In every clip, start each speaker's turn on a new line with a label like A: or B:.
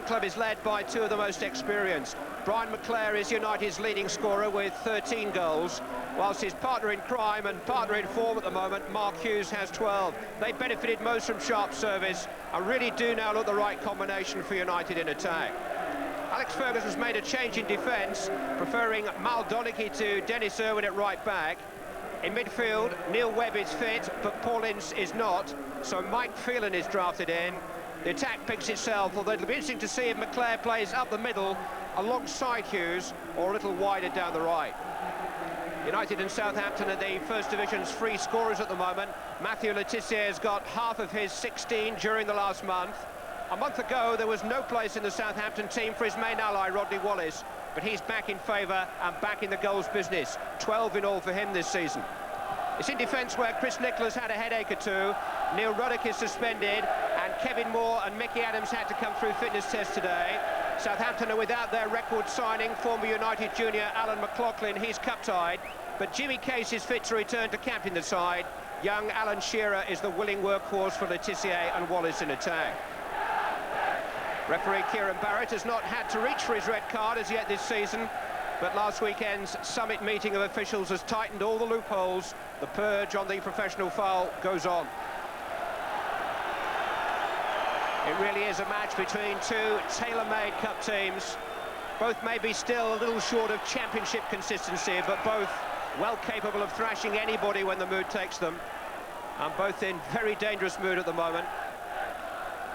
A: club is led by two of the most experienced. Brian McClare is United's leading scorer with 13 goals, whilst his partner in crime and partner in form at the moment, Mark Hughes, has 12. They benefited most from sharp service and really do now look the right combination for United in attack. Alex Ferguson's made a change in defence, preferring Mal Donaghy to Dennis Irwin at right back. In midfield, Neil Webb is fit, but Paul Ince is not, so Mike Phelan is drafted in. The attack picks itself, although it'll be interesting to see if McClare plays up the middle alongside Hughes or a little wider down the right. United and Southampton are the First Division's free scorers at the moment. Matthew Le Tissier has got half of his 16 during the last month. A month ago, there was no place in the Southampton team for his main ally, Rodney Wallace, but he's back in favour and back in the goals business. 12 in all for him this season. It's in defence where Chris Nicholas had a headache or two, Neil Ruddock is suspended, and Kevin Moore and Mickey Adams had to come through fitness tests today. Southampton are without their record signing, former United junior Alan McLaughlin, he's cup-tied, but Jimmy Case is fit to return to captain the side. Young Alan Shearer is the willing workhorse for Le Tissier and Wallace in attack. Referee Kieran Barrett has not had to reach for his red card as yet this season, but last weekend's summit meeting of officials has tightened all the loopholes. The purge on the professional foul goes on. It really is a match between two tailor-made cup teams. Both may be still a little short of championship consistency, but both well capable of thrashing anybody when the mood takes them. And both in very dangerous mood at the moment.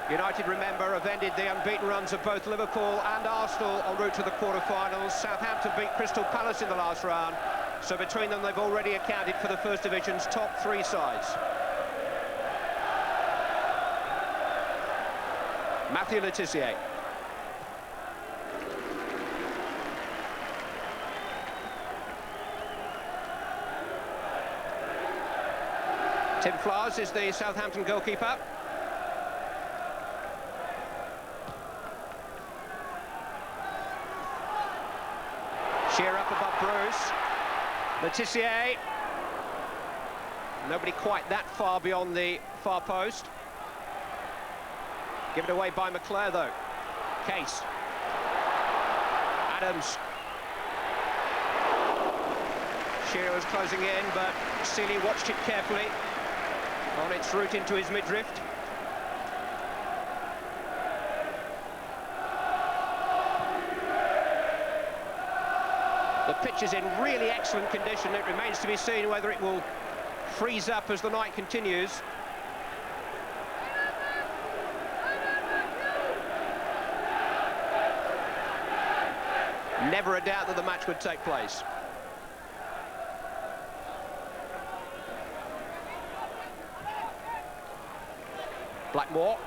A: United, remember, have ended the unbeaten runs of both Liverpool and Arsenal en route to the quarter-finals. Southampton beat Crystal Palace in the last round, so between them they've already accounted for the First Division's top three sides. Matthew Le Tissier. Tim Flowers is the Southampton goalkeeper. Shearer up above Bruce. Le Tissier. Nobody quite that far beyond the far post. Given away by McClare, though. Case. Adams. Shearer was closing in, but Seeley watched it carefully on its route into his midriff. The pitch is in really excellent condition. It remains to be seen whether it will freeze up as the night continues. Never a doubt that the match would take place. Blackmore.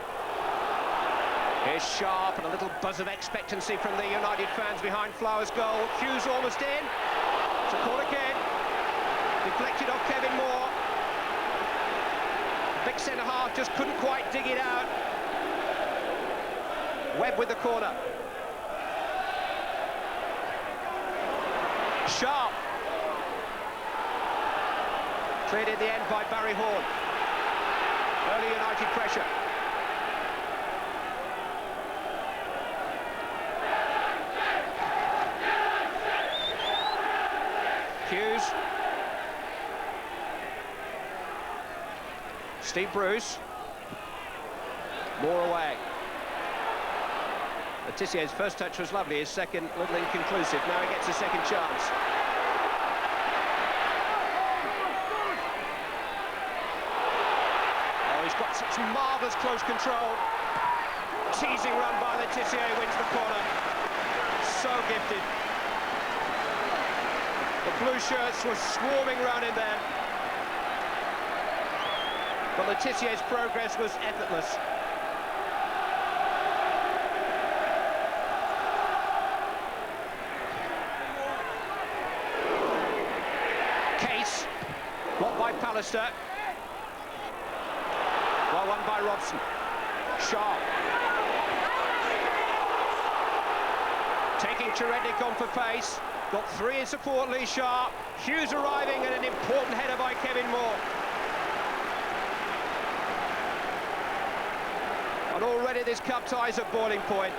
A: Here's Sharp, and a little buzz of expectancy from the United fans behind Flowers' goal. Hughes almost in. It's a corner kick. Deflected off Kevin Moore. Big centre-half just couldn't quite dig it out. Webb with the corner. Sharp. Cleared in the end by Barry Horn. Early United pressure. Hughes. Steve Bruce. More away. Le Tissier's first touch was lovely, his second a little inconclusive. Now he gets a second chance. Oh, he's got such marvellous close control. Teasing run by Le Tissier wins the corner. So gifted. The blue shirts were swarming round in there. But Le Tissier's progress was effortless. Case, blocked by Pallister. Well won by Robson. Sharp. Taking Cherednik on for pace. Got three in support, Lee Sharp. Hughes arriving, and an important header by Kevin Moore. And already this cup tie's at boiling point.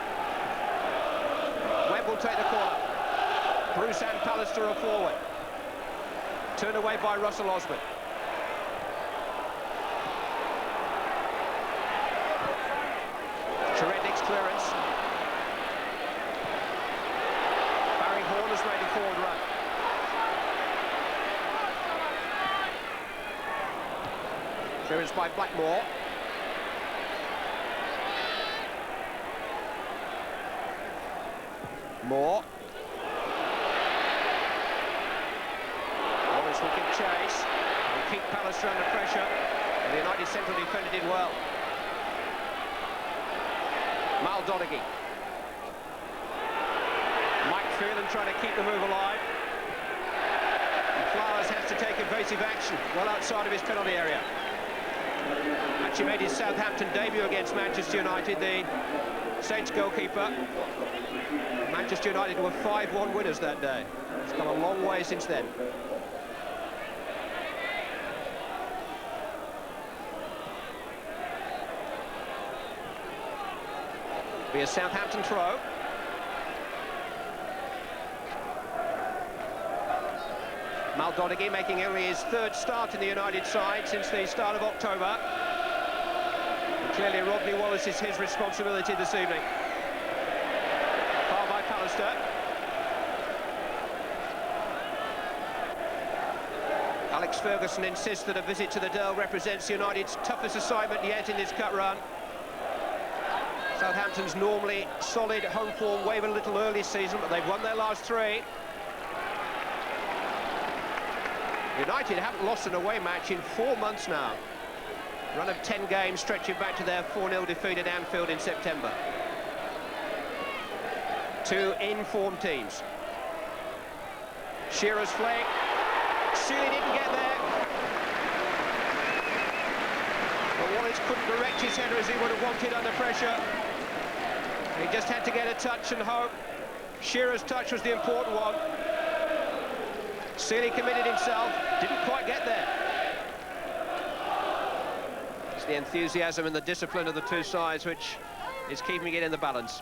A: Webb will take the corner. Bruce and Pallister are forward. Turned away by Russell Osman. Cherednik's clearance. Barry Horn has made a forward run. Clearance by Blackmore. Moore. Wallace will give chase and keep Pallister under pressure. And the United central defender did well. Mal Donaghy. Mike Phelan trying to keep the move alive. And Flowers has to take evasive action well outside of his penalty area. Actually made his Southampton debut against Manchester United, the Saints goalkeeper. Manchester United were 5-1 winners that day. It's come a long way since then. Be a Southampton throw. Mal Donaghy making only his third start in the United side since the start of October. And clearly Rodney Wallace is his responsibility this evening. Foul by Pallister. Alex Ferguson insists that a visit to the Dell represents United's toughest assignment yet in this cup run. Southampton's normally solid home form wavered a little early season, but they've won their last three. United haven't lost an away match in 4 months now. Run of 10 games stretching back to their 4-0 defeat at Anfield in September. Two in-form teams. Shearer's flick. Sealy didn't get there. But Wallace couldn't direct his header as he would have wanted under pressure. He just had to get a touch and hope. Shearer's touch was the important one. Sealy committed himself, didn't quite get there. It's the enthusiasm and the discipline of the two sides which is keeping it in the balance.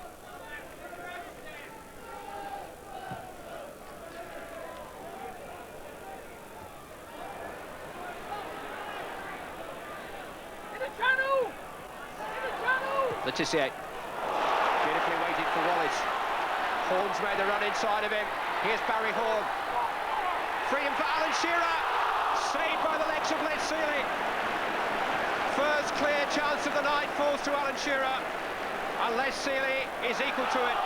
A: Letitia. Beautifully waited for Wallace. Horn's made the run inside of him. Here's Barry Horn. Freedom for Alan Shearer. Saved by the legs of Les Sealy. First clear chance of the night falls to Alan Shearer. And Les Sealy is equal to it.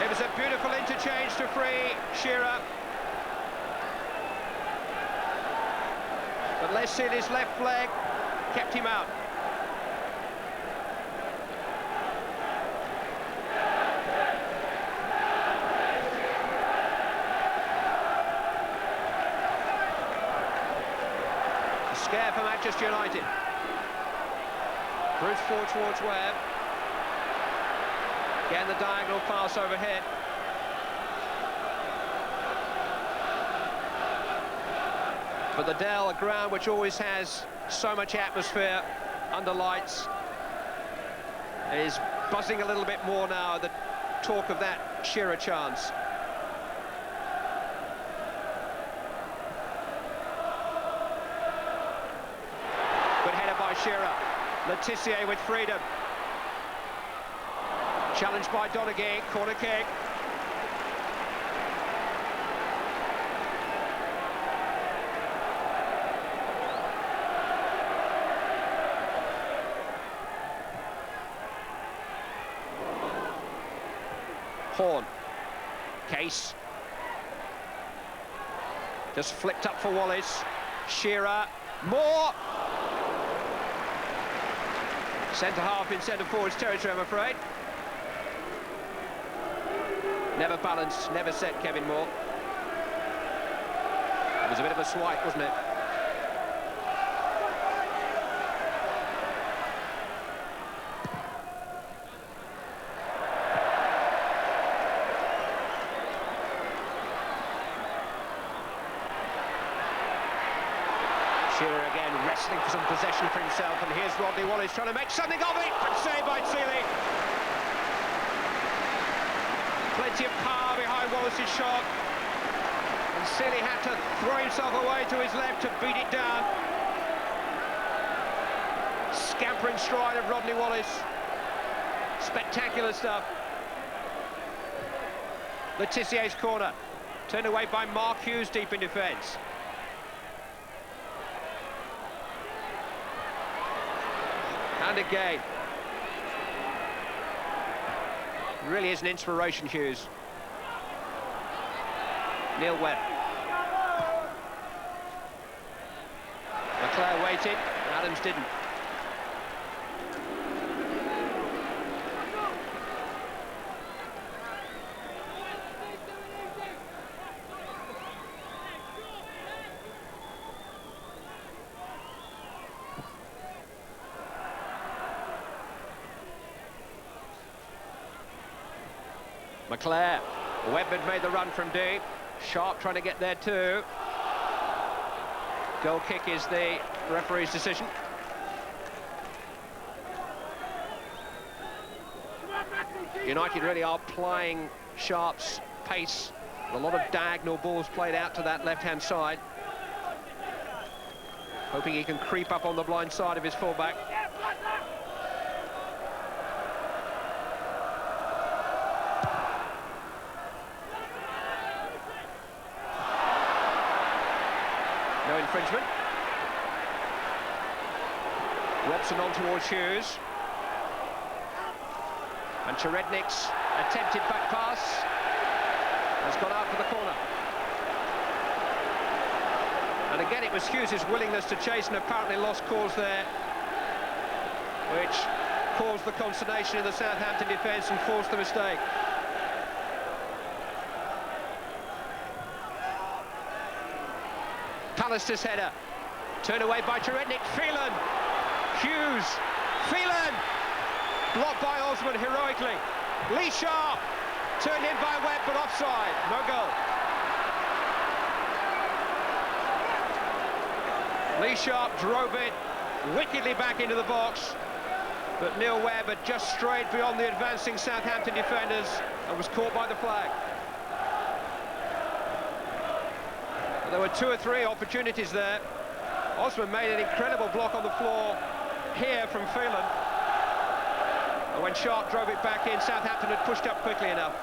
A: It was a beautiful interchange to free Shearer. But Les Sealy's left leg kept him out. A scare for Manchester United. Bruce forward towards Webb. Again, the diagonal pass overhead. But the Dell, a ground which always has so much atmosphere under lights, is buzzing a little bit more now, the talk of that Shearer chance. Good header by Shearer. Letitia with freedom. Challenged by Donaghy, corner kick. Horn. Case. Just flipped up for Wallace. Shearer. Moore. Centre half in centre forward's territory, I'm afraid. Never balanced, never set, Kevin Moore. It was a bit of a swipe, wasn't it? Shearer again, wrestling for some possession for himself, and here's Rodney Wallace trying to make something of it, but saved by Seeley. Plenty of power behind Wallace's shot, and Seeley had to throw himself away to his left to beat it down. Scampering stride of Rodney Wallace. Spectacular stuff. Letizier's corner, turned away by Mark Hughes deep in defence. And again. Really is an inspiration, Hughes. Neil Webb. Leclerc waited, Adams didn't. Leclerc. Webb had made the run from deep. Sharp trying to get there too. Goal kick is the referee's decision. United really are playing Sharp's pace. A lot of diagonal balls played out to that left-hand side. Hoping he can creep up on the blind side of his fullback. No infringement. Robson on towards Hughes. And Cherednik's attempted back pass has gone out for the corner. And again, it was Hughes' willingness to chase and apparently lost cause there, which caused the consternation in the Southampton defence and forced the mistake. Pallister's header, turned away by Cherednik. Phelan, Hughes, Phelan, blocked by Osman heroically. Lee Sharp, turned in by Webb, but offside, no goal. Lee Sharp drove it wickedly back into the box, but Neil Webb had just strayed beyond the advancing Southampton defenders and was caught by the flag. There were 2 or 3 opportunities there. Osman made an incredible block on the floor here from Phelan. And when Sharp drove it back in, Southampton had pushed up quickly enough.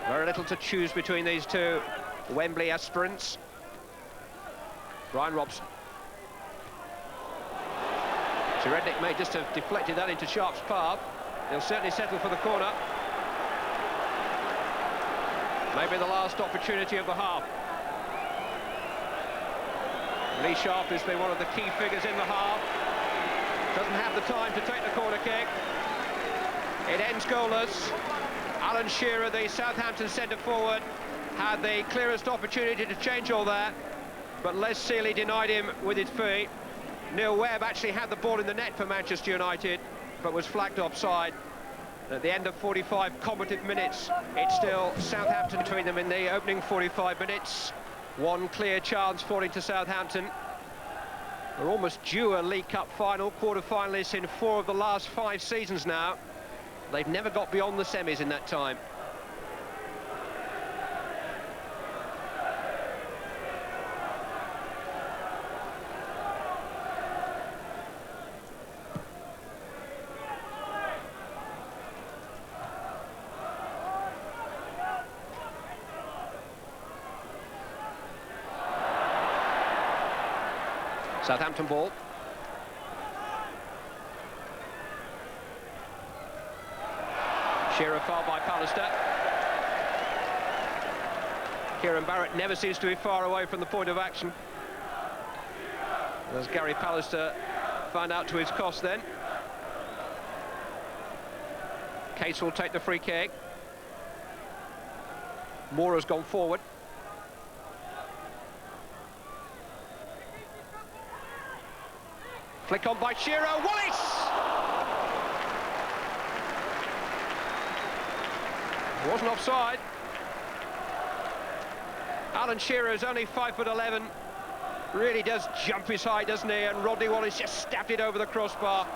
A: Very little to choose between these two Wembley aspirants. Brian Robson. Cherednik may just have deflected that into Sharp's path. He'll certainly settle for the corner. Maybe the last opportunity of the half. Lee Sharp has been one of the key figures in the half. Doesn't have the time to take the corner kick. It ends goalless. Alan Shearer, the Southampton centre-forward, had the clearest opportunity to change all that, but Les Seeley denied him with his feet. Neil Webb actually had the ball in the net for Manchester United, but was flagged offside. At the end of 45 combative minutes, it's still Southampton between them in the opening 45 minutes. One clear chance falling to Southampton. They're almost due a League Cup final, quarter-finalists in 4 of the last 5 seasons now. They've never got beyond the semis in that time. Southampton ball. Shearer fouled by Pallister. Kieran Barrett never seems to be far away from the point of action, as Gary Pallister found out to his cost then. Case will take the free kick. Moore has gone forward. Flick on by Shearer. Wallace! Wasn't offside. Alan Shearer is only 5'11", Really does jump his height, doesn't he? And Rodney Wallace just stabbed it over the crossbar.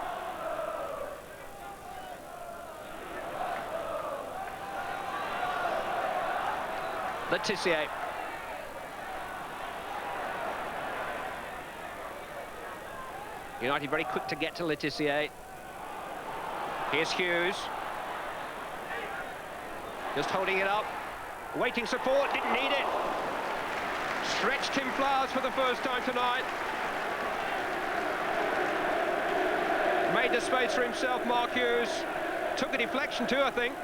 A: Letitia. United very quick to get to Letitia. Here's Hughes. Just holding it up. Waiting support, didn't need it. Stretched Tim Flowers for the first time tonight. Made the space for himself, Mark Hughes. Took a deflection too, I think.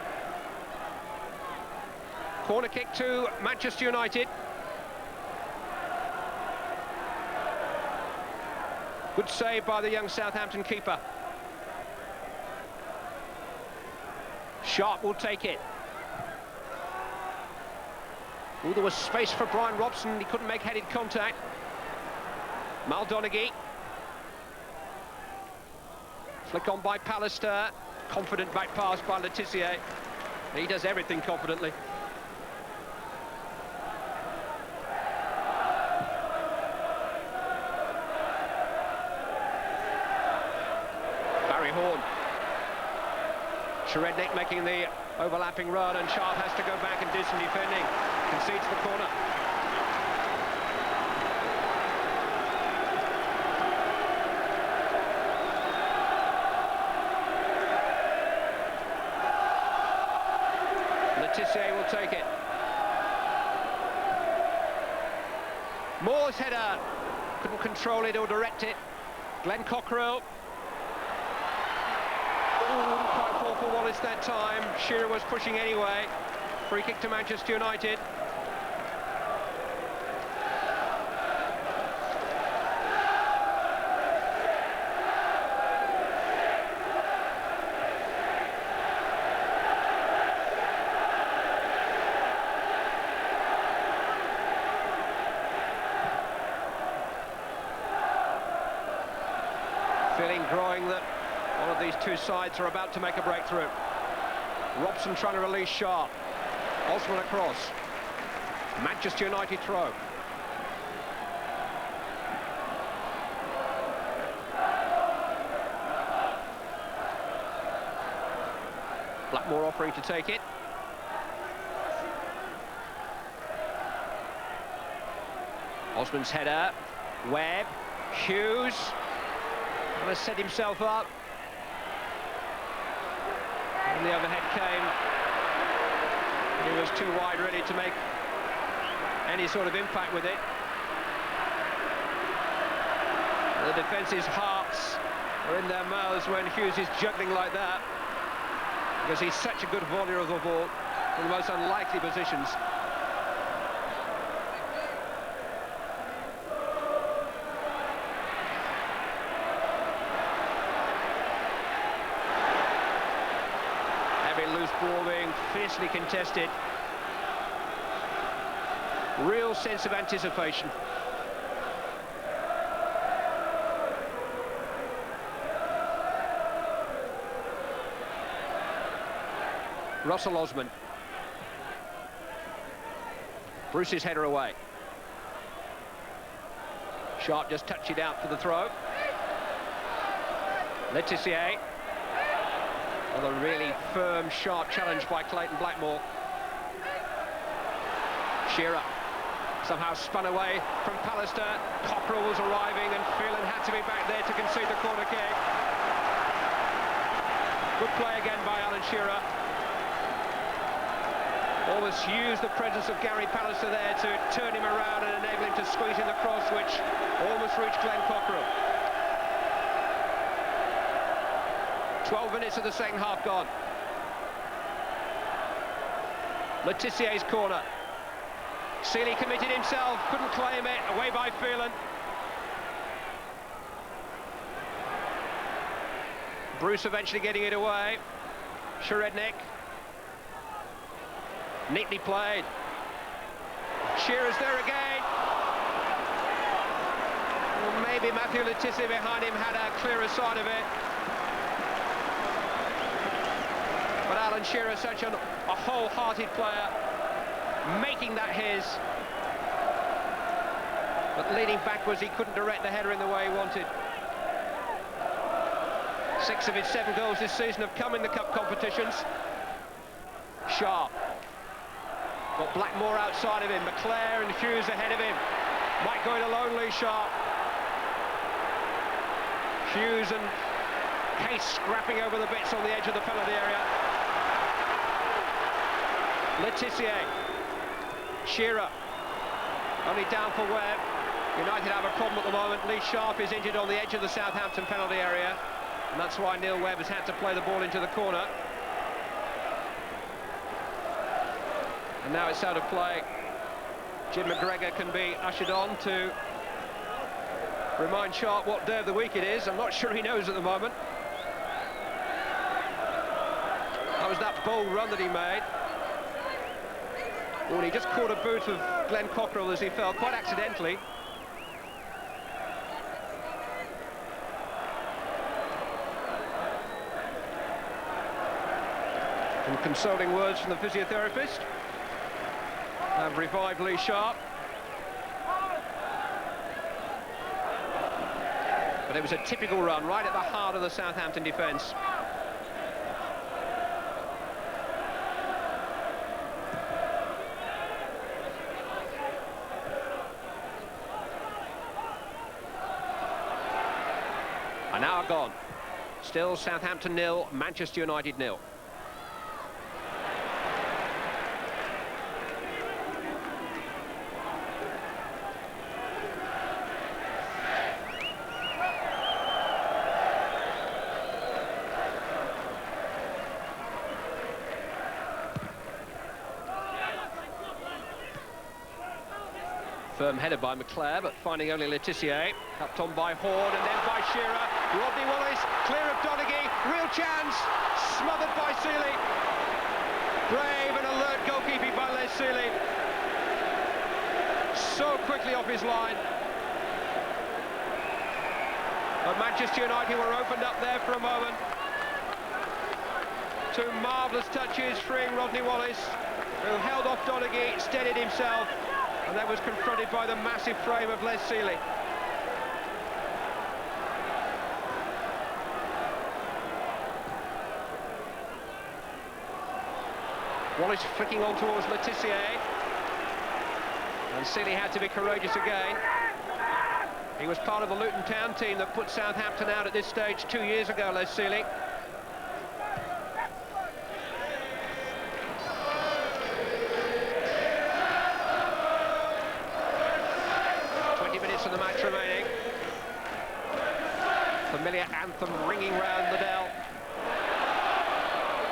A: Corner kick to Manchester United. Good save by the young Southampton keeper. Sharp will take it. Oh, there was space for Brian Robson. He couldn't make headed contact. Maldonaghy. Flick on by Pallister. Confident back pass by Letitia. He does everything confidently. Sherednik making the overlapping run, and Sharp has to go back and do some defending. Concedes the corner. Letitia will take it. Moore's header. Couldn't control it or direct it. Glenn Cockrell. Didn't quite fall for Wallace that time. Shearer was pushing anyway. Free kick to Manchester United. Feeling growing that one of these two sides are about to make a breakthrough. Robson trying to release Sharp. Osman across. Manchester United throw. Blackmore offering to take it. Osman's header. Webb. Hughes. Going to set himself up. And the overhead came. He was too wide really to make any sort of impact with it. The defence's hearts are in their mouths when Hughes is juggling like that, because he's such a good volleyer of the ball from the most unlikely positions. Loose ball being fiercely contested. Real sense of anticipation. Russell Osman. Bruce's header away. Sharp just touched it out for the throw. Letitia. Another really firm, sharp challenge by Clayton Blackmore. Shearer somehow spun away from Pallister. Cockrell was arriving and Phelan had to be back there to concede the corner kick. Good play again by Alan Shearer. Almost used the presence of Gary Pallister there to turn him around and enable him to squeeze in the cross, which almost reached Glenn Cockrell. 12 minutes of the second half gone. Letitia's corner. Seeley committed himself, couldn't claim it, away by Phelan. Bruce eventually getting it away. Sherednik. Neatly played. Shearer's there again. Well, maybe Matthew Letitia behind him had a clearer sight of it. But Alan Shearer, such a wholehearted player, making that his. But leaning backwards, he couldn't direct the header in the way he wanted. 6 of his 7 goals this season have come in the cup competitions. Sharp. Got Blackmore outside of him, McClare and Hughes ahead of him. Might go it alone, Lee Sharp. Hughes and Case scrapping over the bits on the edge of the penalty area. Letitia. Shearer. Only down for Webb. United have a problem at the moment. Lee Sharp is injured on the edge of the Southampton penalty area, and that's why Neil Webb has had to play the ball into the corner. And now it's out of play. Jim McGregor can be ushered on to remind Sharp what day of the week it is. I'm not sure he knows at the moment. That was that bold run that he made. Oh, and he just caught a boot of Glenn Cockrell as he fell, quite accidentally. Some consoling words from the physiotherapist. Have revived Lee Sharp. But it was a typical run, right at the heart of the Southampton defence. An hour gone. Still Southampton 0, Manchester United 0. Firm header by McClare, but finding only Letitia. Cupped on by Horn and then by Shearer. Rodney Wallace, clear of Donaghy, real chance, smothered by Seeley. Brave and alert goalkeeping by Les Seeley. So quickly off his line. But Manchester United were opened up there for a moment. 2 marvellous touches, freeing Rodney Wallace, who held off Donaghy, steadied himself, and then was confronted by the massive frame of Les Seeley. Wallace flicking on towards Letitia, and Seeley had to be courageous again. He was part of the Luton Town team that put Southampton out at this stage 2 years ago, Les Seeley. Of the match remaining. Familiar anthem ringing round the Dell.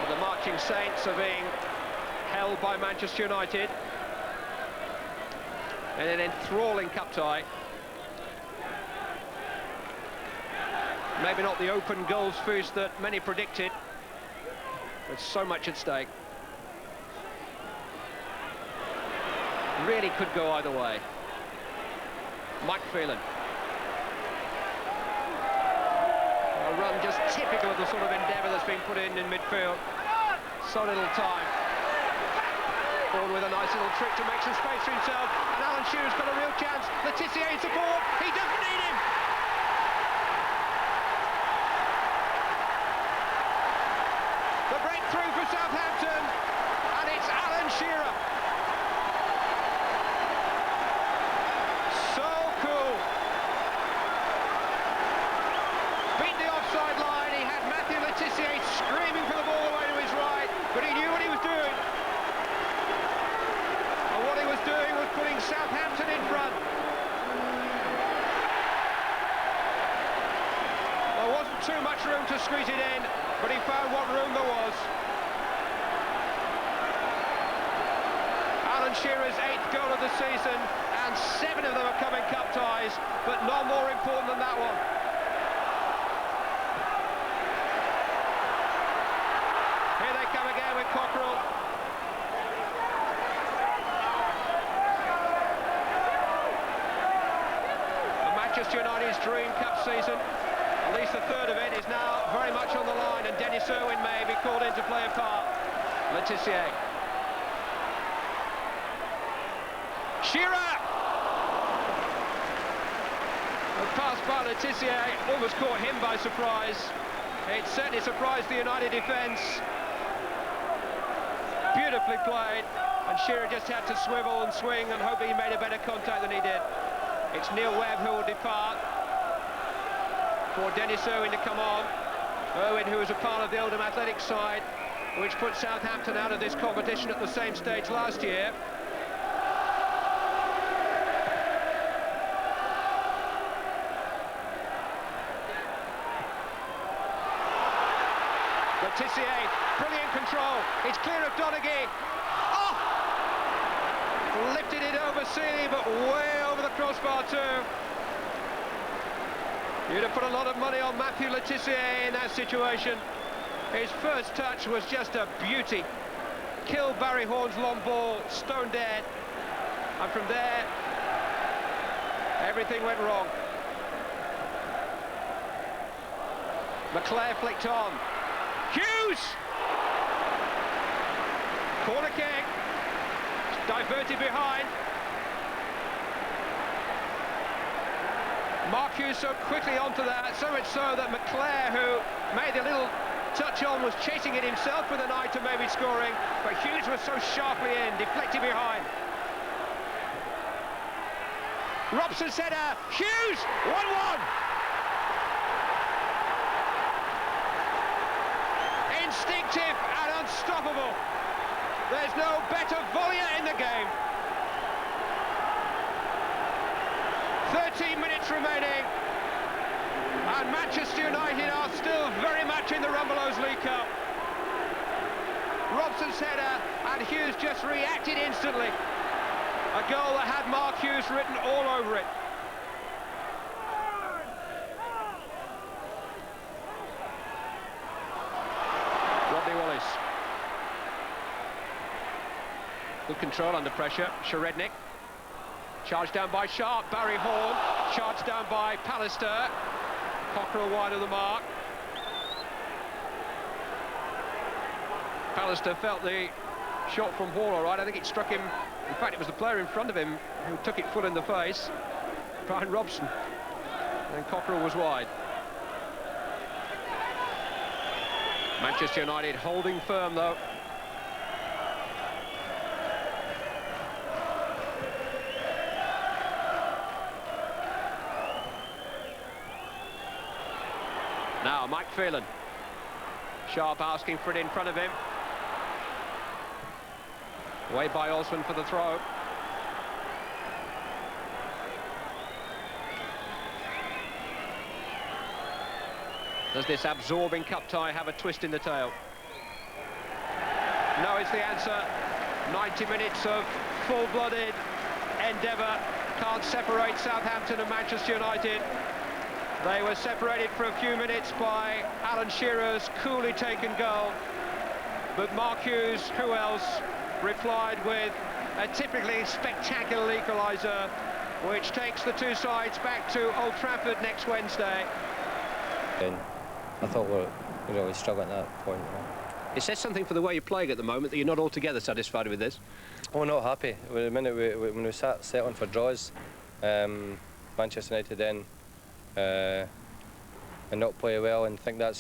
A: And the marching Saints are being held by Manchester United in an enthralling cup tie. Maybe not the open goals feast that many predicted, but so much at stake. Really could go either way. Mike Phelan. A run just typical of the sort of endeavour that's been put in midfield. So little time. Ball with a nice little trick to make some space for himself, and Alan Shearer's got a real chance. Letitia in support, he doesn't need him! The breakthrough for Southampton, and it's Alan Shearer. Screaming for the ball away to his right, but he knew what he was doing. And what he was doing was putting Southampton in front. There wasn't too much room to squeeze it in, but he found what room there was. Alan Shearer's 8th goal of the season, and 7 of them have come in cup ties, but none more important than that one. Here they come again with Cockrell. And Manchester United's dream cup season, at least a third of it, is now very much on the line, and Dennis Irwin may be called in to play a part. Letitia. Shearer! by Le Tissier, almost caught him by surprise. It certainly surprised the United defence. Beautifully played, and Shearer just had to swivel and swing and hope he made a better contact than he did. It's Neil Webb who will depart for Dennis Irwin to come on. Irwin, who was a part of the Oldham Athletics side, which put Southampton out of this competition at the same stage last year. Tissier, brilliant control. It's clear of Donaghy. Oh! Lifted it over Seeley, but way over the crossbar too. You'd have put a lot of money on Matthew Le Tissier in that situation. His first touch was just a beauty. Killed Barry Horn's long ball, stone dead. And from there, everything went wrong. McClare flicked on. Hughes! Corner kick. Diverted behind. Mark Hughes so quickly onto that, so much so that McClare, who made a little touch on, was chasing it himself with an eye to maybe scoring, but Hughes was so sharply in, deflected behind. Robson's header. Hughes! 1-1! Instinctive and unstoppable. There's no better volleyer in the game. 13 minutes remaining, and Manchester United are still very much in the Rumbelows League Cup. Robson's header, and Hughes just reacted instantly. A goal that had Mark Hughes written all over it. Good control under pressure. Sharednik. Charged down by Sharp. Barry Horn. Charged down by Pallister. Cockerell wide of the mark. Pallister felt the shot from Hall all right. I think it struck him. In fact, it was the player in front of him who took it full in the face. Brian Robson. And Cockerell was wide. Manchester United holding firm, though. Now, Mike Phelan. Sharp asking for it in front of him. Away by Osman for the throw. Does this absorbing cup tie have a twist in the tail? No is the answer. 90 minutes of full-blooded endeavour can't separate Southampton and Manchester United. They were separated for a few minutes by Alan Shearer's coolly taken goal. But Mark Hughes, who else, replied with a typically spectacular equaliser, which takes the two sides back to Old Trafford next Wednesday.
B: And I thought we were really struggling at that point.
A: It says something for the way you're playing at the moment that you're not altogether satisfied with this.
B: Oh, not happy. The minute when we sat settling for draws, Manchester United then and not play well, and think that's a